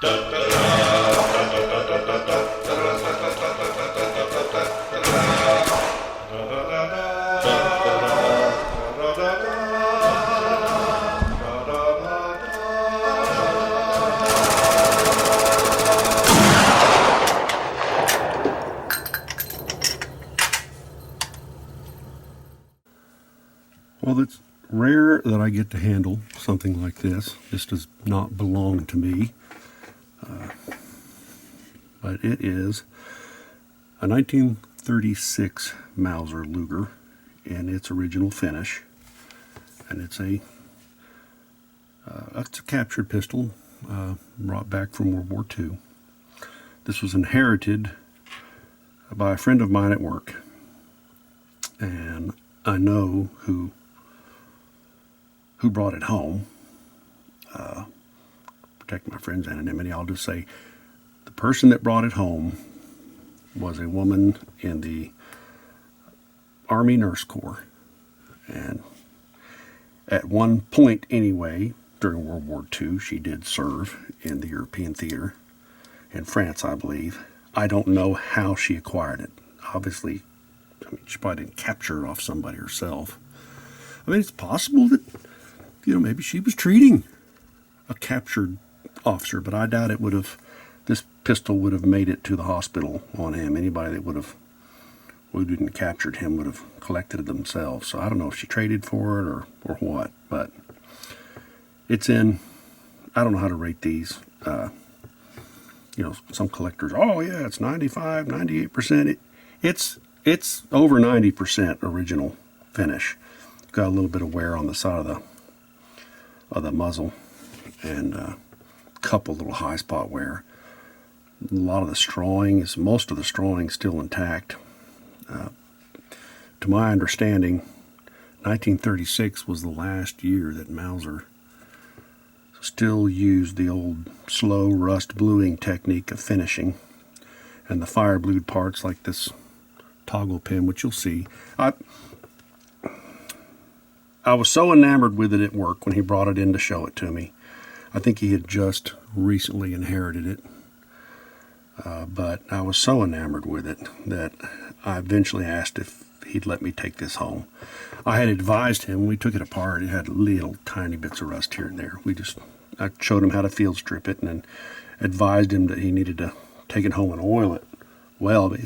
Well, it's rare that I get to handle something like this. This does not belong to me. But it is a 1936 Mauser Luger in its original finish. And it's a captured pistol brought back from World War II. This was inherited by a friend of mine at work. And I know who brought it home. Protect my friend's anonymity, I'll just say the person that brought it home was a woman in the Army Nurse Corps. And at one point anyway, during World War II, she did serve in the European theater in France, I believe. I don't know how she acquired it. Obviously, she probably didn't capture it off somebody herself. I mean, it's possible that, maybe she was treating a captured officer, but I doubt this pistol would have made it to the hospital on him. Anybody that who didn't captured him would have collected it themselves. So I don't know if she traded for it or what, but it's in, I don't know how to rate these. Some collectors, oh yeah, it's 95, 98%. It's over 90% original finish. Got a little bit of wear on the side of the muzzle, and a couple little high spot wear. A lot of the most of the strawing still intact. To my understanding, 1936 was the last year that Mauser still used the old slow rust bluing technique of finishing, and the fire blued parts like this toggle pin, which you'll see. I was so enamored with it at work when he brought it in to show it to me. I think he had just recently inherited it. But I was so enamored with it that I eventually asked if he'd let me take this home. I had advised him, when we took it apart, it had little tiny bits of rust here and there. I showed him how to field strip it and then advised him that he needed to take it home and oil it. Well,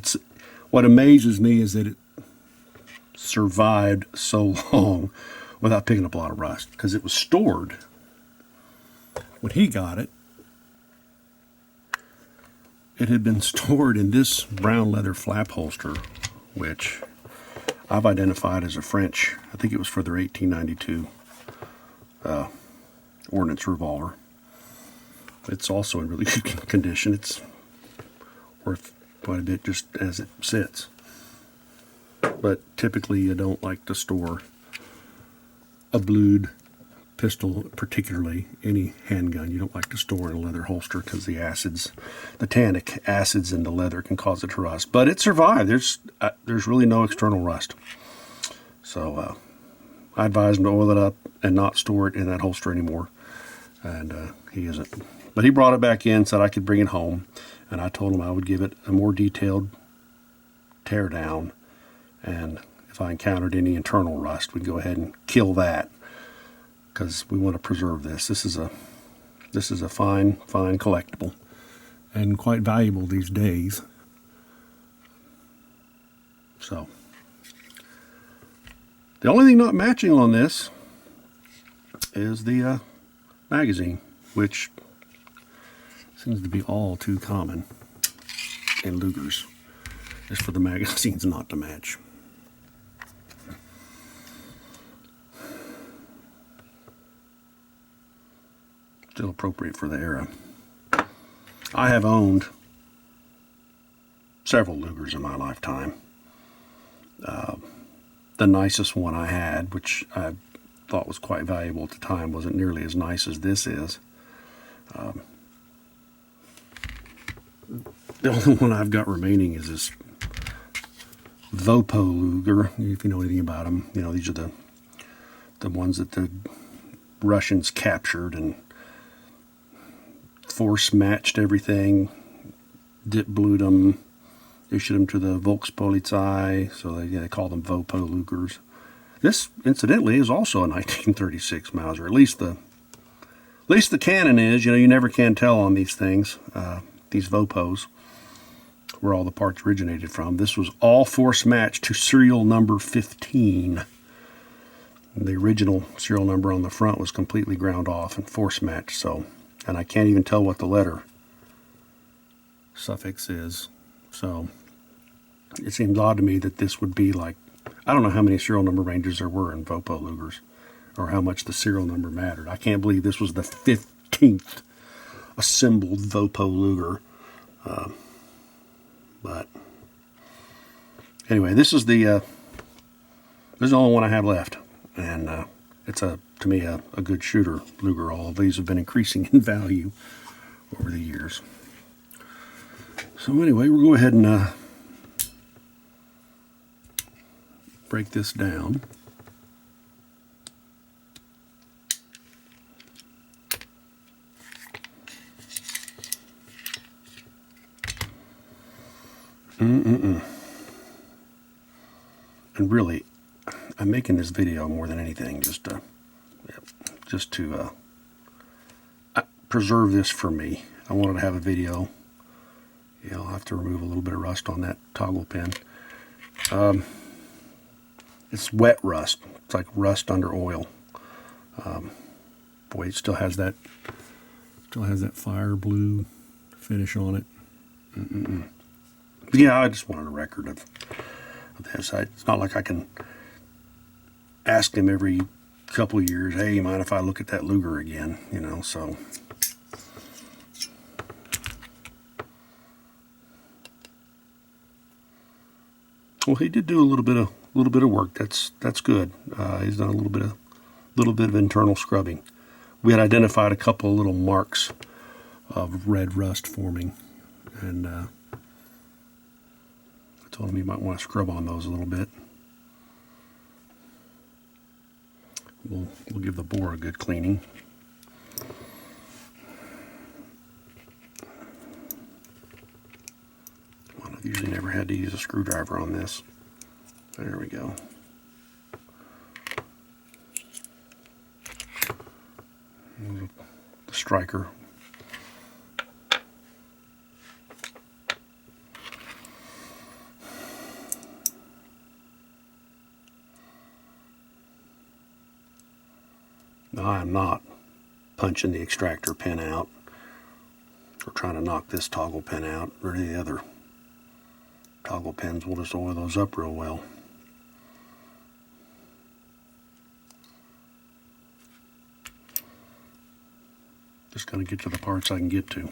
what amazes me is that it survived so long without picking up a lot of rust, because it was stored when he got it. It had been stored in this brown leather flap holster, which I've identified as a French. I think it was for their 1892 ordnance revolver. It's also in really good condition. It's worth quite a bit just as it sits. But typically you don't like to store a blued pistol, particularly any handgun. You don't like to store in a leather holster because the tannic acids in the leather can cause it to rust. But it survived. There's really no external rust. So I advised him to oil it up and not store it in that holster anymore. And he isn't. But he brought it back in, said I could bring it home, and I told him I would give it a more detailed tear down, and if I encountered any internal rust, we'd go ahead and kill that, because we want to preserve this. This is a fine collectible, and quite valuable these days. So the only thing not matching on this is the magazine, which seems to be all too common in Lugers, is for the magazines not to match. Still appropriate for the era. I have owned several Lugers in my lifetime. The nicest one I had, which I thought was quite valuable at the time, wasn't nearly as nice as this is. The only one I've got remaining is this Vopo Luger, if you know anything about them. These are the ones that the Russians captured and force matched everything, dip blued them, issued them to the Volkspolizei, so they call them Vopo Lugers. This, incidentally, is also a 1936 Mauser. At least the cannon is. You never can tell on these things, these Vopos, where all the parts originated from. This was all force matched to serial number 15. The original serial number on the front was completely ground off and force matched, so, and I can't even tell what the letter suffix is. So it seems odd to me that this would be like, I don't know how many serial number ranges there were in Vopo Lugers, or how much the serial number mattered. I can't believe this was the 15th assembled Vopo Luger. But anyway, this is the only one I have left, and it's to me a good shooter Luger. All of these have been increasing in value over the years. So anyway, we'll go ahead and break this down. And really, I'm making this video more than anything just to preserve this for me. I wanted to have a video. Yeah, I'll have to remove a little bit of rust on that toggle pin. It's wet rust. It's like rust under oil. Boy, it still has that fire blue finish on it. Yeah, I just wanted a record of this. It's not like I can ask them every couple of years, hey, you mind if I look at that Luger again? So. Well, he did do a little bit of work. That's good. He's done a little bit of internal scrubbing. We had identified a couple of little marks of red rust forming, and I told him he might want to scrub on those a little bit. We'll give the bore a good cleaning. Well, I've usually never had to use a screwdriver on this. There we go. The striker. Now, I am not punching the extractor pin out or trying to knock this toggle pin out or any other toggle pins. We'll just oil those up real well. Just going to get to the parts I can get to.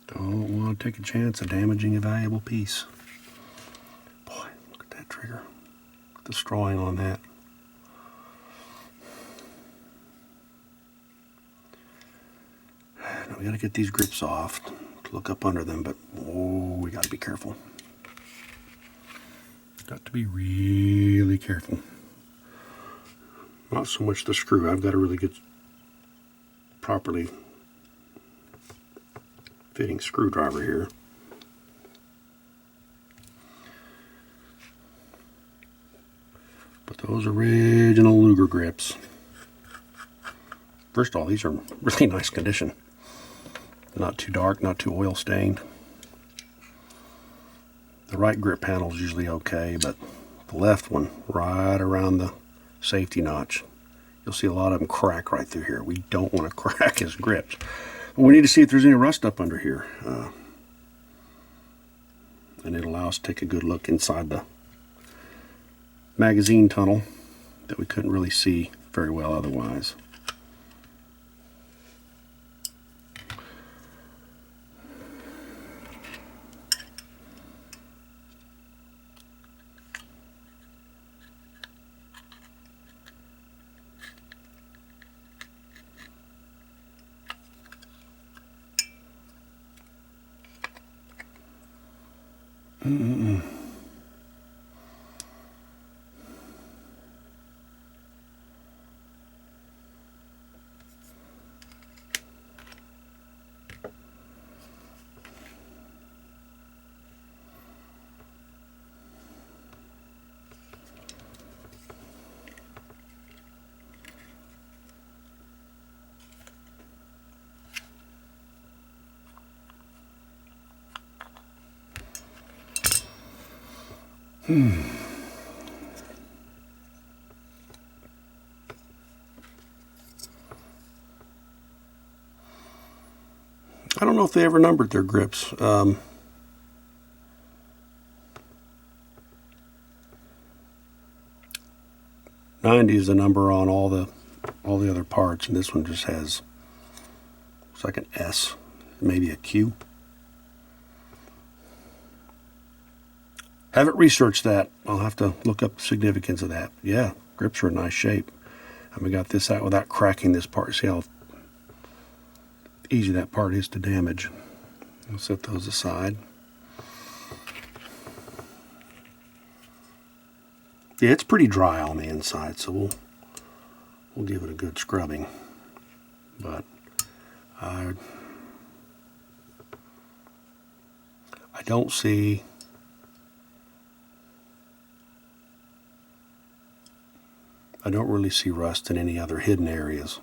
Don't want to take a chance of damaging a valuable piece. Boy, look at that trigger. Look at the strawing on that. Now we got to get these grips off to look up under them, but we got to be careful. Got to be really careful. Not so much the screw. I've got a really good, properly fitting screwdriver here. But those original Luger grips. First of all, these are really nice condition. Not too dark, not too oil stained. The right grip panel is usually okay, but the left one, right around the safety notch, you'll see a lot of them crack right through here. We don't want to crack his grips. But we need to see if there's any rust up under here. And it'll allow us to take a good look inside the magazine tunnel that we couldn't really see very well otherwise. I don't know if they ever numbered their grips. 90 is the number on all the other parts, and this one just has, looks like an S, maybe a Q. Haven't researched that. I'll have to look up the significance of that. Yeah, grips are in nice shape. And we got this out without cracking this part. See how easy that part is to damage. I'll set those aside. Yeah, it's pretty dry on the inside, so we'll give it a good scrubbing. But I don't see I don't really see rust in any other hidden areas,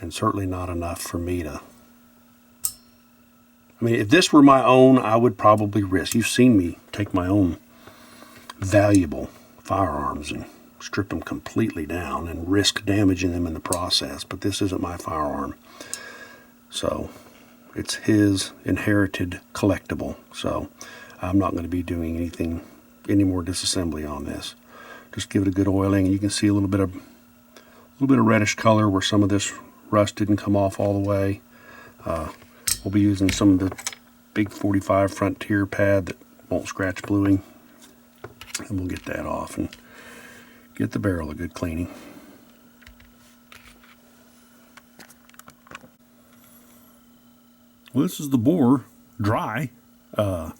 and certainly not enough for me to. I mean, if this were my own, I would probably risk. You've seen me take my own valuable firearms and strip them completely down and risk damaging them in the process, but this isn't my firearm. So it's his inherited collectible. So I'm not going to be doing any more disassembly on this. Just give it a good oiling, and you can see a little bit of reddish color where some of this rust didn't come off all the way. We'll be using some of the big 45 Frontier pad that won't scratch bluing, and we'll get that off and get the barrel a good cleaning. Well, this is the bore, dry. I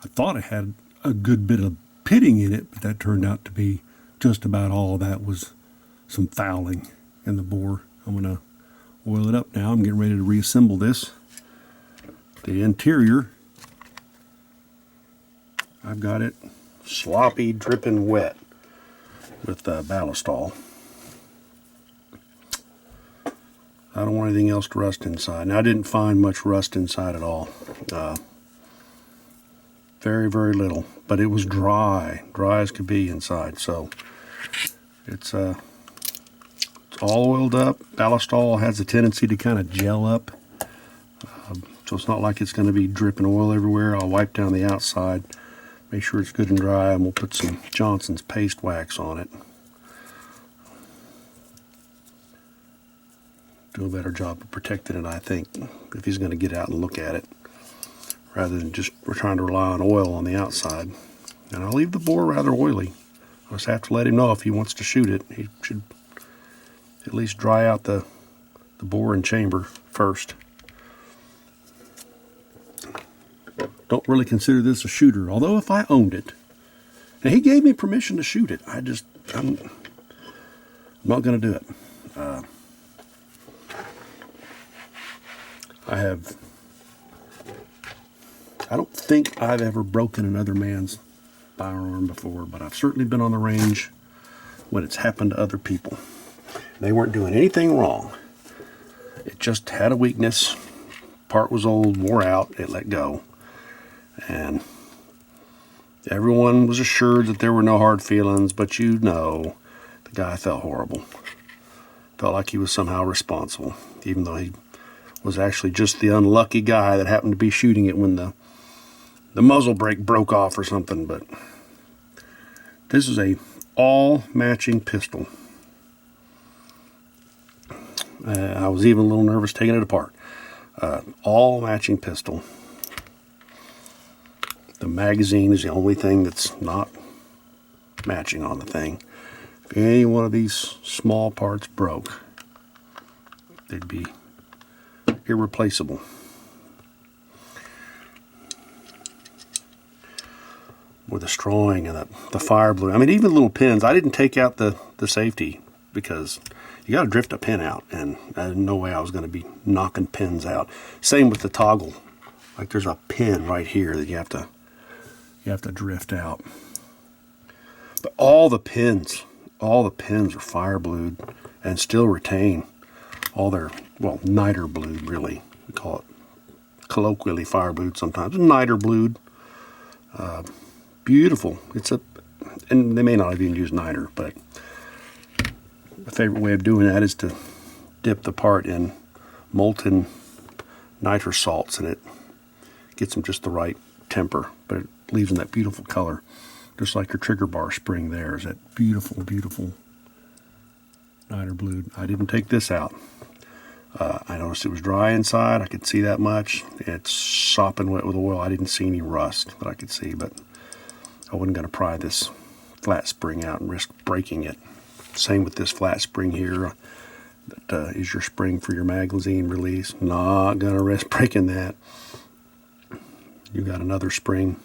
thought it had a good bit of pitting in it, but that turned out to be just about all that was some fouling in the bore. I'm going to oil it up now. I'm getting ready to reassemble this. The interior, I've got it sloppy, dripping wet with ballistol. I don't want anything else to rust inside. Now, I didn't find much rust inside at all. Very, very little, but it was dry as could be inside. So it's all oiled up. Ballistol has a tendency to kind of gel up, so it's not like it's going to be dripping oil everywhere. I'll wipe down the outside, make sure it's good and dry, and we'll put some Johnson's paste wax on it. Do a better job of protecting it, I think, if he's going to get out and look at it, rather than just we're trying to rely on oil on the outside. And I'll leave the bore rather oily. I just have to let him know if he wants to shoot it. He should at least dry out the bore and chamber first. Don't really consider this a shooter, although if I owned it, now he gave me permission to shoot it, I'm not going to do it. I don't think I've ever broken another man's firearm before, but I've certainly been on the range when it's happened to other people. They weren't doing anything wrong. It just had a weakness. Part was old, wore out, it let go. And everyone was assured that there were no hard feelings, but the guy felt horrible. Felt like he was somehow responsible, even though he was actually just the unlucky guy that happened to be shooting it when the muzzle brake broke off or something. But this is a all matching pistol. I was even a little nervous taking it apart. All matching pistol. The magazine is the only thing that's not matching on the thing. If any one of these small parts broke, they'd be irreplaceable. With the strawing and the fire blue. I mean, even little pins. I didn't take out the safety because you got to drift a pin out, and there's no way I was going to be knocking pins out. Same with the toggle. Like there's a pin right here that you have to drift out. But all the pins are fire blued and still retain all their, niter blued really. We call it colloquially fire blued sometimes. Niter blued. beautiful. And they may not have even used niter, but my favorite way of doing that is to dip the part in molten niter salts, and it gets them just the right temper, but it leaves them that beautiful color, just like your trigger bar spring there is that beautiful, beautiful niter blue. I didn't take this out. I noticed it was dry inside. I could see that much. It's sopping wet with oil. I didn't see any rust that I could see, but I wasn't going to pry this flat spring out and risk breaking it. Same with this flat spring here. That is your spring for your magazine release. Not going to risk breaking that. You got another spring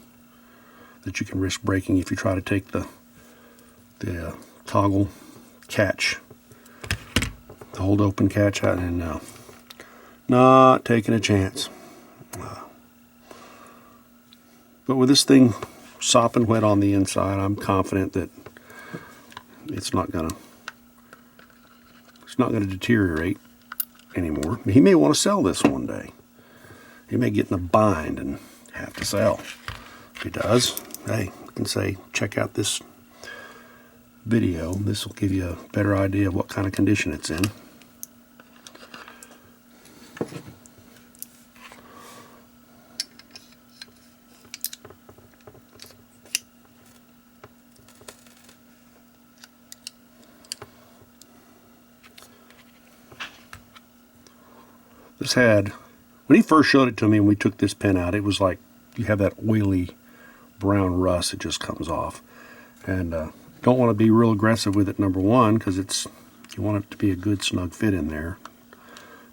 that you can risk breaking if you try to take the toggle catch, the hold open catch out, and not taking a chance. But with this thing sopping wet on the inside, I'm confident that it's not gonna deteriorate anymore. He may want to sell this one day. He may get in a bind and have to sell. If he does, hey, I can say, check out this video. This will give you a better idea of what kind of condition it's in. This had, when he first showed it to me and we took this pen out, it was like you have that oily brown rust that just comes off. And don't want to be real aggressive with it, number one, because you want it to be a good snug fit in there.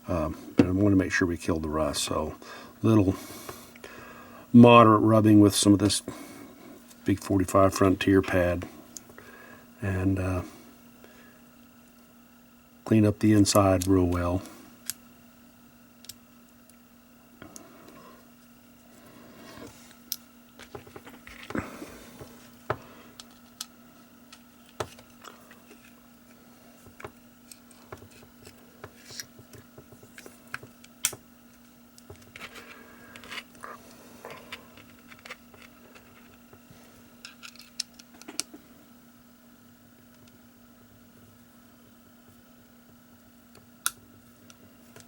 But I want to make sure we kill the rust. So little moderate rubbing with some of this big 45 Frontier pad, and clean up the inside real well.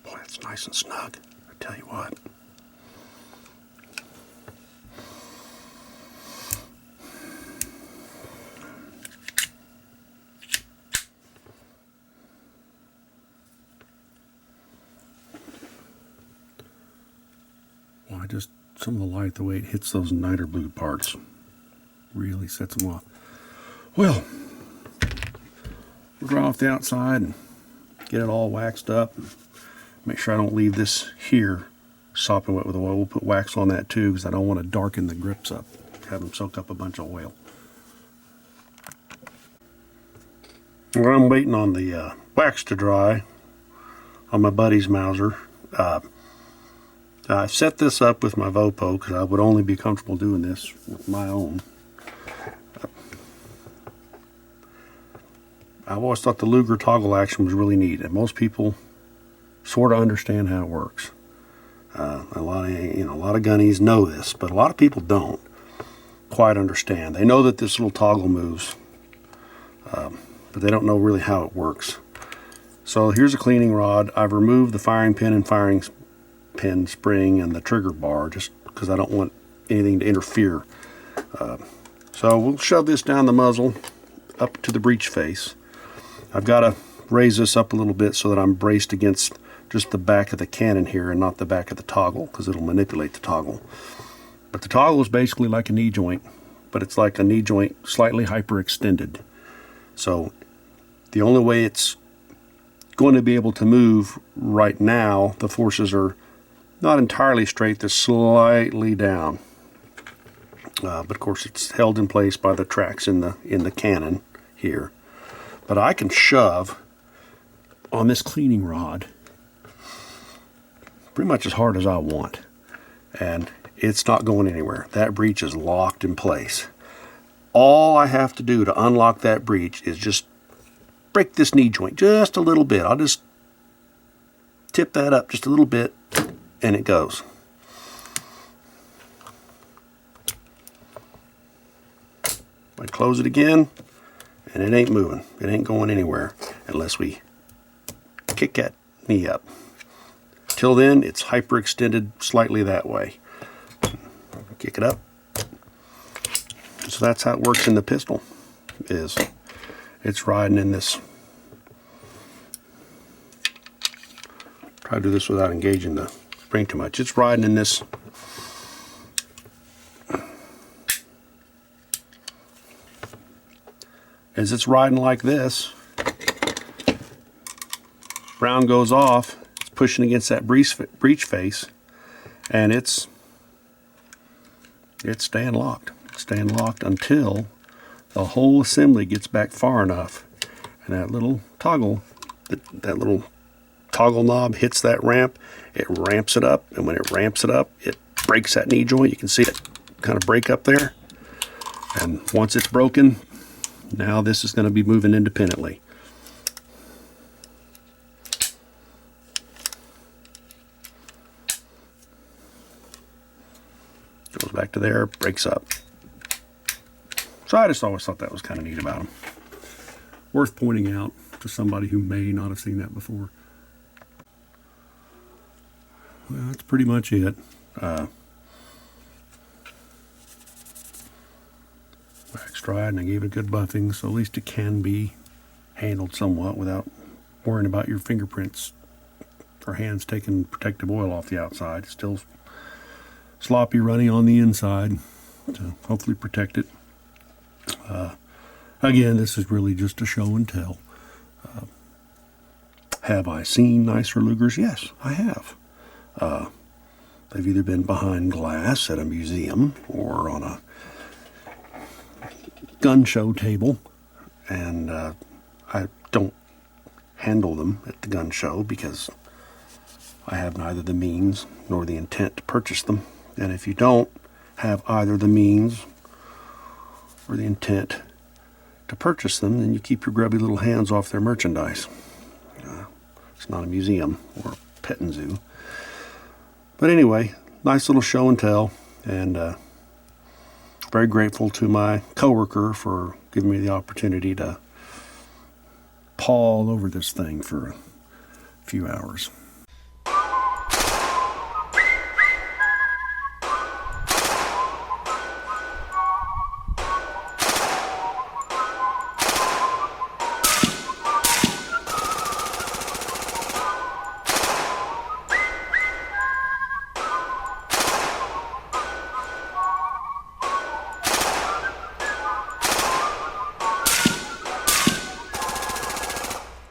Boy, it's nice and snug, I tell you what. Well, some of the light, the way it hits those niter blue parts, really sets them off. Well, we'll dry off the outside and get it all waxed up. Make sure I don't leave this here sopping wet with oil. We'll put wax on that too, because I don't want to darken the grips up, have them soak up a bunch of oil. Well, I'm waiting on the wax to dry on my buddy's Mauser. I set this up with my Vopo because I would only be comfortable doing this with my own. I've always thought the Luger toggle action was really neat, and most people sort of understand how it works. A lot of gunnies know this, but a lot of people don't quite understand. They know that this little toggle moves, but they don't know really how it works. So here's a cleaning rod. I've removed the firing pin and firing pin spring and the trigger bar just because I don't want anything to interfere. So we'll shove this down the muzzle up to the breech face. I've got to raise this up a little bit so that I'm braced against just the back of the cannon here and not the back of the toggle, because it'll manipulate the toggle. But the toggle is basically like a knee joint, but it's like a knee joint slightly hyperextended. So the only way it's going to be able to move right now, the forces are not entirely straight, they're slightly down. But of course it's held in place by the tracks in the cannon here. But I can shove on this cleaning rod pretty much as hard as I want, and it's not going anywhere. That breech is locked in place. All I have to do to unlock that breech is just break this knee joint just a little bit. I'll just tip that up just a little bit and it goes. I close it again, and it ain't moving. It ain't going anywhere unless we kick that knee up. Till then, it's hyperextended slightly that way. Kick it up. So that's how it works in the pistol. It's riding in this. Try to do this without engaging the spring too much. It's riding in this. As it's riding like this, round goes off, it's pushing against that breech face, and it's staying locked. It's staying locked until the whole assembly gets back far enough, and that little toggle, that little toggle knob hits that ramp, it ramps it up, and when it ramps it up, it breaks that knee joint. You can see it kind of break up there, and once it's broken, now this is going to be moving independently. Goes back to there, breaks up. So I just always thought that was kind of neat about them. Worth pointing out to somebody who may not have seen that before. Well, that's pretty much it. Wax dried, and I gave it a good buffing, so at least it can be handled somewhat without worrying about your fingerprints or hands taking protective oil off the outside. It's still sloppy running on the inside to hopefully protect it. Again, this is really just a show and tell. Have I seen nicer Lugers? Yes, I have. They've either been behind glass at a museum or on a gun show table, and I don't handle them at the gun show because I have neither the means nor the intent to purchase them. And if you don't have either the means or the intent to purchase them, then you keep your grubby little hands off their merchandise. It's not a museum or a petting zoo. But anyway, nice little show and tell, and very grateful to my coworker for giving me the opportunity to paw all over this thing for a few hours.